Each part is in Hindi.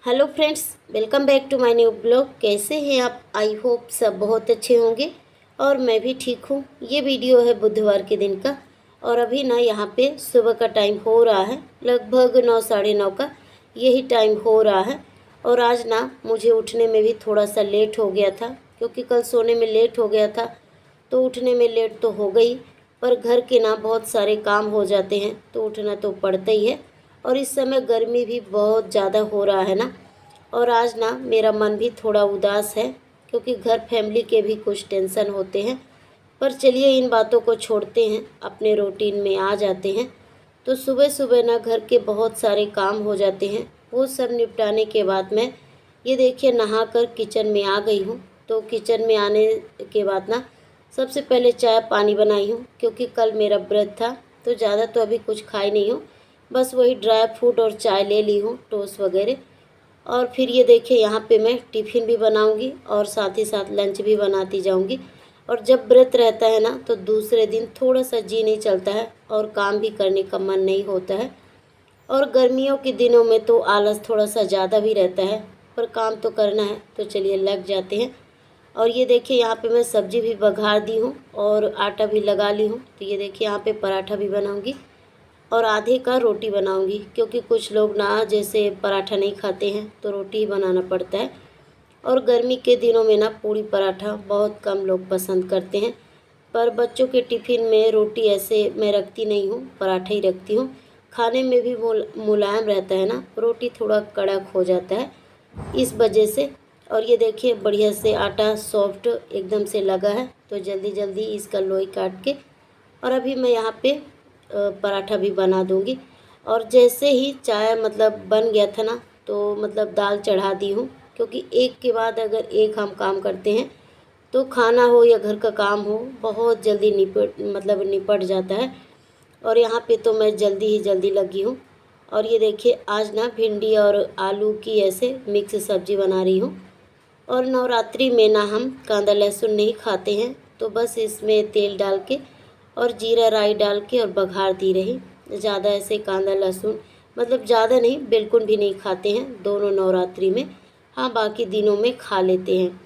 Hello friends, welcome back to my new blog. कैसे हैं आप? आई होप सब बहुत अच्छे होंगे और मैं भी ठीक हूँ। ये वीडियो है बुधवार के दिन का और अभी ना यहाँ पे सुबह का टाइम हो रहा है, लगभग 9 साढ़े 9 का यही टाइम हो रहा है। और आज ना मुझे उठने में भी थोड़ा सा लेट हो गया था, क्योंकि कल सोने में लेट हो गया था तो उठने में लेट तो हो गई। पर घर के ना बहुत सारे काम हो जाते हैं तो उठना तो पड़ता ही है। और इस समय गर्मी भी बहुत ज़्यादा हो रहा है ना। और आज ना मेरा मन भी थोड़ा उदास है, क्योंकि घर फैमिली के भी कुछ टेंशन होते हैं। पर चलिए इन बातों को छोड़ते हैं, अपने रूटीन में आ जाते हैं। तो सुबह सुबह ना घर के बहुत सारे काम हो जाते हैं। वो सब निपटाने के बाद मैं ये देखिए नहा कर किचन में आ गई हूँ। तो किचन में आने के बाद ना सबसे पहले चाय पानी बनाई हूँ, क्योंकि कल मेरा व्रत था। तो ज़्यादा तो अभी कुछ खाई नहीं हूँ, बस वही ड्राई फ्रूट और चाय ले ली हूँ, टोस्ट वगैरह। और फिर ये देखिए यहाँ पे मैं टिफ़िन भी बनाऊंगी और साथ ही साथ लंच भी बनाती जाऊंगी। और जब व्रत रहता है ना तो दूसरे दिन थोड़ा सा जी नहीं चलता है और काम भी करने का मन नहीं होता है। और गर्मियों के दिनों में तो आलस थोड़ा सा ज़्यादा भी रहता है, पर काम तो करना है तो चलिए लग जाते हैं। और ये देखिए यहाँ पे मैं सब्ज़ी भी बघार दी हूँ और आटा भी लगा ली हूँ। तो ये देखिए यहाँ पे पराठा भी बनाऊँगी और आधे का रोटी बनाऊंगी, क्योंकि कुछ लोग ना जैसे पराठा नहीं खाते हैं तो रोटी ही बनाना पड़ता है। और गर्मी के दिनों में ना पूड़ी पराठा बहुत कम लोग पसंद करते हैं। पर बच्चों के टिफ़िन में रोटी ऐसे मैं रखती नहीं हूँ, पराठा ही रखती हूँ। खाने में भी मुलायम रहता है ना, रोटी थोड़ा कड़क हो जाता है इस वजह से। और ये देखिए बढ़िया से आटा सॉफ्ट एकदम से लगा है, तो जल्दी जल्दी इसका लोई काट के और अभी मैं यहाँ पे पराठा भी बना दूँगी। और जैसे ही चाय मतलब बन गया था ना, तो मतलब दाल चढ़ा दी हूँ, क्योंकि एक के बाद अगर एक हम काम करते हैं तो खाना हो या घर का काम हो बहुत जल्दी निपट जाता है। और यहाँ पे तो मैं जल्दी ही जल्दी लगी हूँ। और ये देखिए आज ना भिंडी और आलू की ऐसे मिक्स सब्ज़ी बना रही हूँ। और नवरात्रि में ना हम कांदा लहसुन नहीं खाते हैं, तो बस इसमें तेल डाल के और जीरा राई डाल के और बघार दी रही। ज़्यादा ऐसे कांदा लहसुन मतलब ज़्यादा नहीं, बिल्कुल भी नहीं खाते हैं दोनों नवरात्रि में। हाँ, बाकी दिनों में खा लेते हैं।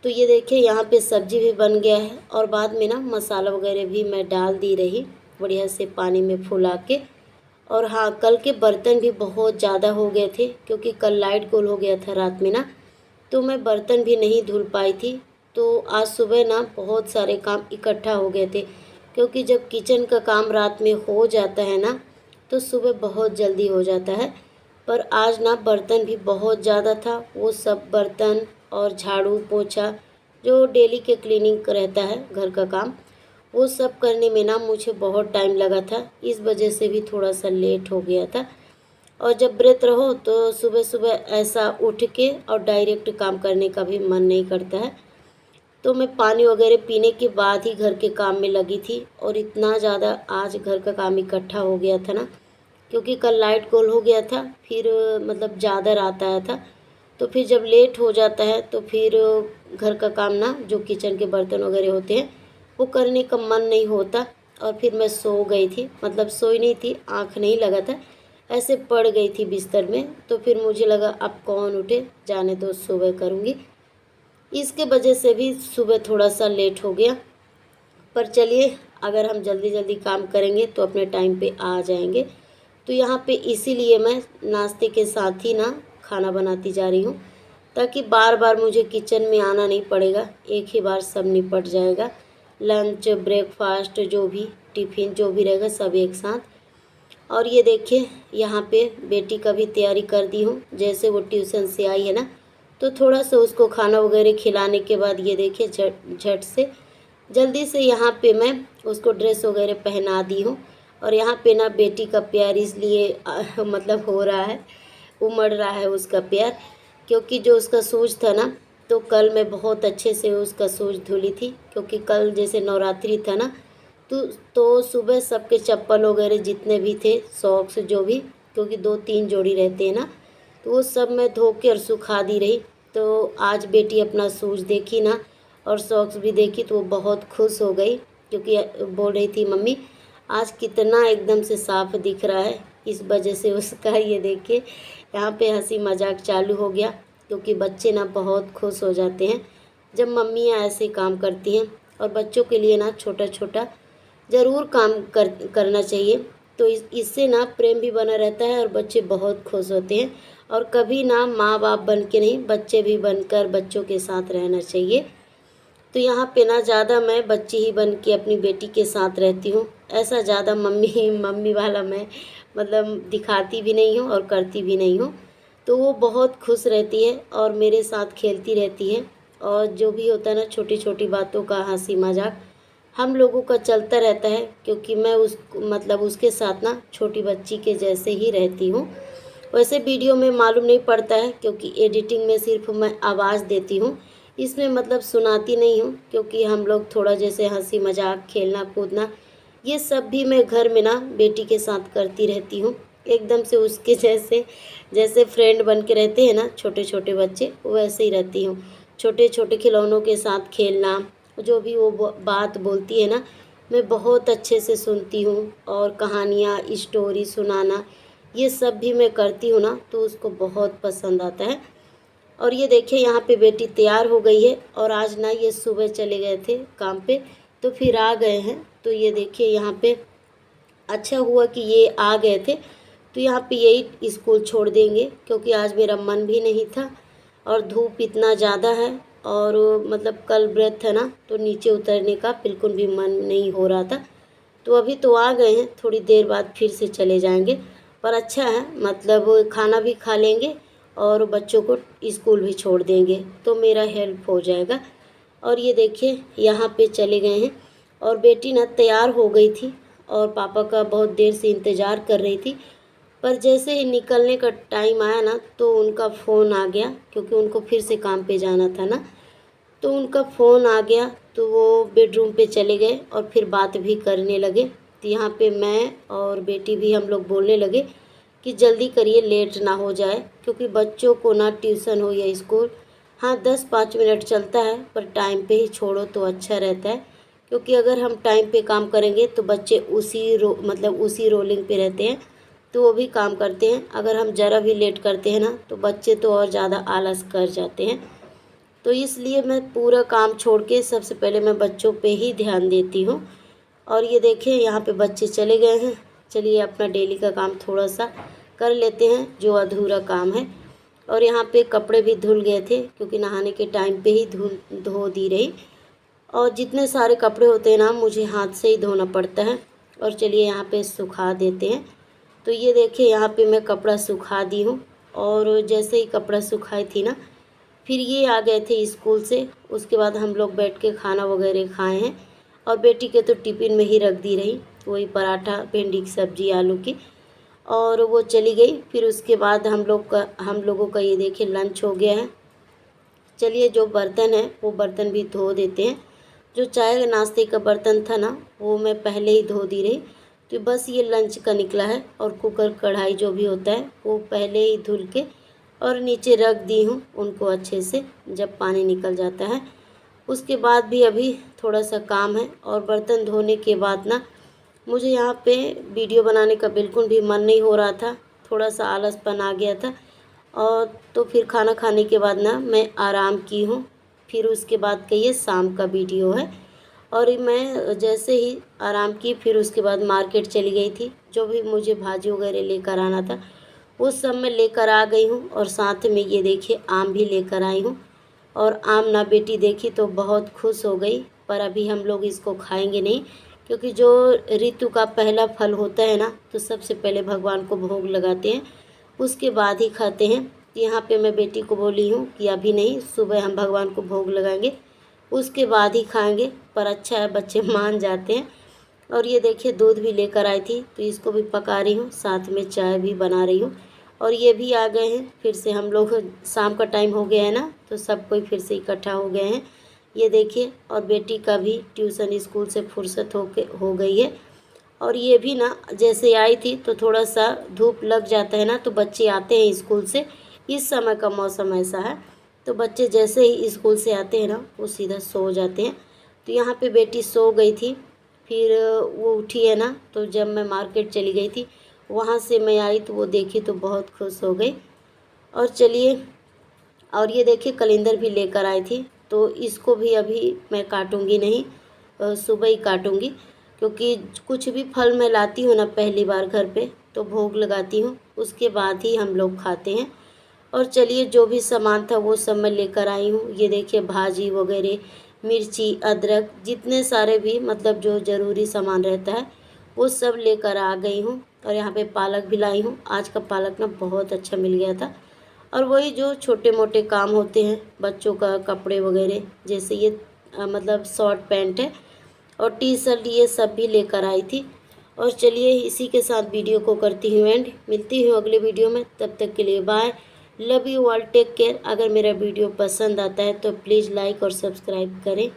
तो ये देखिए यहाँ पे सब्जी भी बन गया है और बाद में ना मसाला वगैरह भी मैं डाल दी रही बढ़िया से पानी में फुला के। और हाँ, कल के बर्तन भी बहुत ज़्यादा हो गए थे, क्योंकि कल लाइट गोल हो गया था रात में ना, तो मैं बर्तन भी नहीं धुल पाई थी। तो आज सुबह ना बहुत सारे काम इकट्ठा हो गए थे, क्योंकि जब किचन का काम रात में हो जाता है ना तो सुबह बहुत जल्दी हो जाता है। पर आज ना बर्तन भी बहुत ज़्यादा था, वो सब बर्तन और झाड़ू पोछा जो डेली के क्लीनिंग रहता है घर का काम, वो सब करने में ना मुझे बहुत टाइम लगा था। इस वजह से भी थोड़ा सा लेट हो गया था। और जब व्रत रहो तो सुबह सुबह ऐसा उठ के और डायरेक्ट काम करने का भी मन नहीं करता है। तो मैं पानी वगैरह पीने के बाद ही घर के काम में लगी थी। और इतना ज़्यादा आज घर का काम इकट्ठा हो गया था ना, क्योंकि कल लाइट गोल हो गया था, फिर मतलब ज़्यादा रात आया था। तो फिर जब लेट हो जाता है तो फिर घर का काम ना जो किचन के बर्तन वगैरह होते हैं वो करने का मन नहीं होता। और फिर मैं सो गई थी, मतलब सोई नहीं थी, आँख नहीं लगा था, ऐसे पड़ गई थी बिस्तर में। तो फिर मुझे लगा अब कौन उठे, जाने दो सुबह करूँगी। इसके वजह से भी सुबह थोड़ा सा लेट हो गया। पर चलिए, अगर हम जल्दी जल्दी काम करेंगे तो अपने टाइम पे आ जाएंगे। तो यहाँ पे इसीलिए मैं नाश्ते के साथ ही ना खाना बनाती जा रही हूँ, ताकि बार बार मुझे किचन में आना नहीं पड़ेगा, एक ही बार सब निपट जाएगा। लंच ब्रेकफास्ट जो भी टिफ़िन जो भी रहेगा सब एक साथ। और ये देखिए यहाँ पे बेटी का भी तैयारी कर दी हूँ। जैसे वो ट्यूशन से आई है ना, तो थोड़ा सा उसको खाना वगैरह खिलाने के बाद ये देखिए झट झट से जल्दी से यहाँ पे मैं उसको ड्रेस वगैरह पहना दी हूँ। और यहाँ पे ना बेटी का प्यार इसलिए मतलब हो रहा है, उमड़ रहा है उसका प्यार, क्योंकि जो उसका शूज़ था ना, तो कल मैं बहुत अच्छे से उसका शूज़ धुली थी, क्योंकि कल जैसे नवरात्रि था ना, तो सुबह सबके चप्पल वगैरह जितने भी थे, सॉक्स जो भी, क्योंकि 2-3 जोड़ी रहते हैं ना, तो वो सब मैं धो के और सुखा दी रही। तो आज बेटी अपना शूज़ देखी ना और सॉक्स भी देखी तो वो बहुत खुश हो गई, क्योंकि बोल रही थी मम्मी आज कितना एकदम से साफ़ दिख रहा है, इस वजह से उसका ये देखिए यहाँ पे हंसी मजाक चालू हो गया, क्योंकि बच्चे ना बहुत खुश हो जाते हैं जब मम्मियाँ ऐसे काम करती हैं। और बच्चों के लिए ना छोटा छोटा ज़रूर काम करना चाहिए, तो इससे ना प्रेम भी बना रहता है और बच्चे बहुत खुश होते हैं। और कभी ना माँ बाप बन के नहीं, बच्चे भी बनकर बच्चों के साथ रहना चाहिए। तो यहाँ पे ना ज़्यादा मैं बच्ची ही बन के अपनी बेटी के साथ रहती हूँ। ऐसा ज़्यादा मम्मी मम्मी वाला मैं मतलब दिखाती भी नहीं हूँ और करती भी नहीं हूँ। तो वो बहुत खुश रहती है और मेरे साथ खेलती रहती है, और जो भी होता है ना छोटी छोटी बातों का हंसी मजाक हम लोगों का चलता रहता है, क्योंकि मैं उसके साथ ना छोटी बच्ची के जैसे ही रहती हूँ। वैसे वीडियो में मालूम नहीं पड़ता है, क्योंकि एडिटिंग में सिर्फ मैं आवाज़ देती हूँ, इसमें मतलब सुनाती नहीं हूँ, क्योंकि हम लोग थोड़ा जैसे हंसी मजाक खेलना कूदना ये सब भी मैं घर में ना बेटी के साथ करती रहती हूँ। एकदम से उसके जैसे जैसे फ्रेंड बन के रहते हैं ना छोटे छोटे बच्चे, वैसे ही रहती हूँ। छोटे छोटे खिलौनों के साथ खेलना, जो भी वो बात बोलती है ना मैं बहुत अच्छे से सुनती हूँ, और कहानियाँ स्टोरी सुनाना ये सब भी मैं करती हूँ ना, तो उसको बहुत पसंद आता है। और ये देखिए यहाँ पे बेटी तैयार हो गई है, और आज ना ये सुबह चले गए थे काम पे, तो फिर आ गए हैं। तो ये देखिए यहाँ पे अच्छा हुआ कि ये आ गए थे, तो यहाँ पे यही स्कूल छोड़ देंगे, क्योंकि आज मेरा मन भी नहीं था और धूप इतना ज़्यादा है, और मतलब कल व्रत है ना, तो नीचे उतरने का बिल्कुल भी मन नहीं हो रहा था। तो अभी तो आ गए हैं, थोड़ी देर बाद फिर से चले जाएंगे। पर अच्छा है, मतलब खाना भी खा लेंगे और बच्चों को स्कूल भी छोड़ देंगे, तो मेरा हेल्प हो जाएगा। और ये देखिए यहाँ पे चले गए हैं, और बेटी ना तैयार हो गई थी और पापा का बहुत देर से इंतज़ार कर रही थी। पर जैसे ही निकलने का टाइम आया ना, तो उनका फ़ोन आ गया, क्योंकि उनको फिर से काम पे जाना था ना, तो उनका फ़ोन आ गया, तो वो बेडरूम पे चले गए और फिर बात भी करने लगे। तो यहाँ पे मैं और बेटी भी हम लोग बोलने लगे कि जल्दी करिए, लेट ना हो जाए, क्योंकि बच्चों को ना ट्यूशन हो या स्कूल, हाँ 10-5 मिनट चलता है, पर टाइम पे ही छोड़ो तो अच्छा रहता है। क्योंकि अगर हम टाइम पे काम करेंगे तो बच्चे उसी रोलिंग पे रहते हैं, तो वो भी काम करते हैं। अगर हम ज़रा भी लेट करते हैं ना, तो बच्चे तो और ज़्यादा आलस कर जाते हैं। तो इसलिए मैं पूरा काम छोड़ के सबसे पहले मैं बच्चों पे ही ध्यान देती हूँ। और ये देखिए यहाँ पे बच्चे चले गए हैं। चलिए अपना डेली का काम थोड़ा सा कर लेते हैं, जो अधूरा काम है। और यहाँ पे कपड़े भी धुल गए थे, क्योंकि नहाने के टाइम पे ही धो दी रही। और जितने सारे कपड़े होते हैं ना, मुझे हाथ से ही धोना पड़ता है। और चलिए यहाँ पे सुखा देते हैं। तो ये देखिए यहाँ पे मैं कपड़ा सुखा दी हूँ, और जैसे ही कपड़ा सुखाई थी ना, फिर ये आ गए थे स्कूल से। उसके बाद हम लोग बैठ के खाना वगैरह खाए हैं, और बेटी के तो टिफ़िन में ही रख दी रही, वही पराठा भिंडी की सब्ज़ी आलू की, और वो चली गई। फिर उसके बाद हम लोगों का ये देखिए लंच हो गया है। चलिए जो बर्तन है वो बर्तन भी धो देते हैं। जो चाय नाश्ते का बर्तन था ना, वो मैं पहले ही धो दी रही। तो बस ये लंच का निकला है, और कुकर कढ़ाई जो भी होता है वो पहले ही धुल के और नीचे रख दी हूँ उनको अच्छे से, जब पानी निकल जाता है। उसके बाद भी अभी थोड़ा सा काम है, और बर्तन धोने के बाद ना मुझे यहाँ पे वीडियो बनाने का बिल्कुल भी मन नहीं हो रहा था, थोड़ा सा आलसपन आ गया था। और तो फिर खाना खाने के बाद ना मैं आराम की हूँ। फिर उसके बाद का ये शाम का वीडियो है। और मैं जैसे ही आराम की, फिर उसके बाद मार्केट चली गई थी, जो भी मुझे भाजी वगैरह लेकर आना था वो सब मैं लेकर आ गई हूँ। और साथ में ये देखिए आम भी लेकर आई हूँ। और आम ना बेटी देखी तो बहुत खुश हो गई, पर अभी हम लोग इसको खाएंगे नहीं, क्योंकि जो ऋतु का पहला फल होता है ना, तो सबसे पहले भगवान को भोग लगाते हैं, उसके बाद ही खाते हैं। यहाँ पे मैं बेटी को बोली हूँ कि अभी नहीं, सुबह हम भगवान को भोग लगाएंगे, उसके बाद ही खाएंगे। पर अच्छा है, बच्चे मान जाते हैं। और ये देखिए दूध भी लेकर आई थी, तो इसको भी पका रही हूँ, साथ में चाय भी बना रही हूँ। और ये भी आ गए हैं, फिर से हम लोग शाम का टाइम हो गया है ना, तो सब कोई फिर से इकट्ठा हो गए हैं। ये देखिए, और बेटी का भी ट्यूशन स्कूल से फुर्सत हो गई है। और ये भी ना जैसे आई थी तो थोड़ा सा धूप लग जाता है ना, तो बच्चे आते हैं स्कूल से, इस समय का मौसम ऐसा है, तो बच्चे जैसे ही स्कूल से आते हैं ना, वो सीधा सो जाते हैं। तो यहाँ पे बेटी सो गई थी, फिर वो उठी है ना, तो जब मैं मार्केट चली गई थी, वहाँ से मैं आई तो वो देखी तो बहुत खुश हो गई। और चलिए, और ये देखिए कैलेंडर भी लेकर आई थी, तो इसको भी अभी मैं काटूंगी नहीं, सुबह ही काटूंगी, क्योंकि कुछ भी फल मैं लाती हूँ ना पहली बार घर पे तो भोग लगाती हूँ, उसके बाद ही हम लोग खाते हैं। और चलिए, जो भी सामान था वो सब मैं लेकर आई हूँ। ये देखिए भाजी वगैरह, मिर्ची, अदरक, जितने सारे भी मतलब जो ज़रूरी सामान रहता है वो सब लेकर आ गई हूँ। और यहाँ पे पालक भी लाई हूँ। आज का पालक ना बहुत अच्छा मिल गया था। और वही जो छोटे मोटे काम होते हैं बच्चों का, कपड़े वगैरह, जैसे ये मतलब शॉर्ट पैंट है और टी शर्ट, ये सब भी लेकर आई थी। और चलिए, इसी के साथ वीडियो को करती हूँ एंड, मिलती हूँ अगले वीडियो में। तब तक के लिए bye, love you all, take care. अगर मेरा वीडियो पसंद आता है तो प्लीज़ लाइक और सब्सक्राइब करें।